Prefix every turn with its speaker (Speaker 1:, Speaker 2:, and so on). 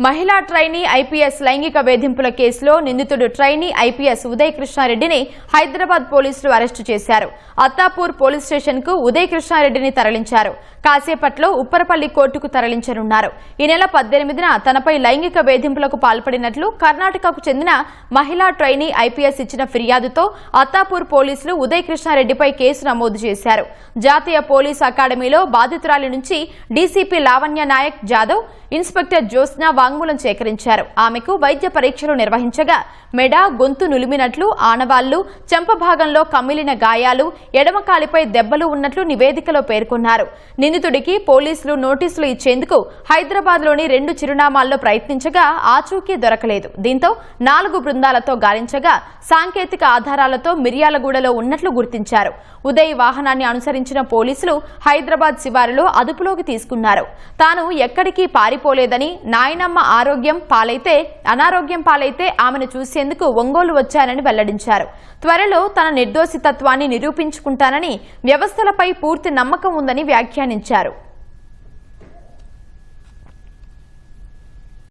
Speaker 1: మహిళా trainee IPS లైంగిక వేధింపుల కేసులో నిందితుడు ట్రైనీ ఐపీఎస్ ఉదయ్ కృష్ణారెడ్డిని హైదరాబాద్ పోలీసులు అరెస్టు చేశారు. అత్తాపూర్ పోలీస్ స్టేషన్ కు ఉదయ్ కృష్ణారెడ్డిని తరలించారు. కాసేపట్లో ఉప్పరపల్లి కోర్టుకు తరలించనున్నారు. ఈ నెల 18న తనపై లైంగిక వేధింపులకు పాల్పడినట్లు కర్ణాటకకు చెందిన మహిళా ట్రైనీ ఐపీఎస్ ఇచ్చిన ఫిర్యాదుతో అత్తాపూర్ పోలీసులు ఉదయ్ కృష్ణారెడ్డిపై కేసు నమోదు చేశారు. జాతీయ పోలీసు అకాడమీలో బాధితురాలి నుంచి డీసీపీ లావణ్య నాయక్ జాదవ్, ఇన్స్పెక్టర్ జ్యోత్స్న వాంగ్మూలం సేకరించారు. ఆమెకు వైద్య పరీక్షలు నిర్వహించగా మెడ, గొంతు నులిమినట్లు ఆనవాళ్లు, చెంప భాగంలో కమిలిన గాయాలు, ఎడమ కాలిపై దెబ్బలు ఉన్నట్లు నివేదికలో పేర్కొన్నారు. నిందితుడికి పోలీసులు నోటీసులు ఇచ్చేందుకు హైదరాబాద్లోని 2 చిరునామాల్లో ప్రయత్నించగా ఆచూకీ దొరకలేదు. దీంతో 4 బృందాలతో గాలించగా సాంకేతిక ఆధారాలతో మిర్యాలగూడలో ఉన్నట్లు గుర్తించారు. ఉదయ్ వాహనాన్ని అనుసరించిన పోలీసులు హైదరాబాద్ శివారులో అదుపులోకి తీసుకున్నారు. తాను ఎక్కడికి పారిపోలేదని, నాయనమ్మ అనారోగ్యం పాలైతే ఆమెను చూసేందుకు ఒంగోలు వచ్చానని వెల్లడించారు. త్వరలో తన నిర్దోషితత్వాన్ని నిరూపించుకుంటానని, వ్యవస్థలపై పూర్తి నమ్మకం ఉందని వ్యాఖ్యానించారు.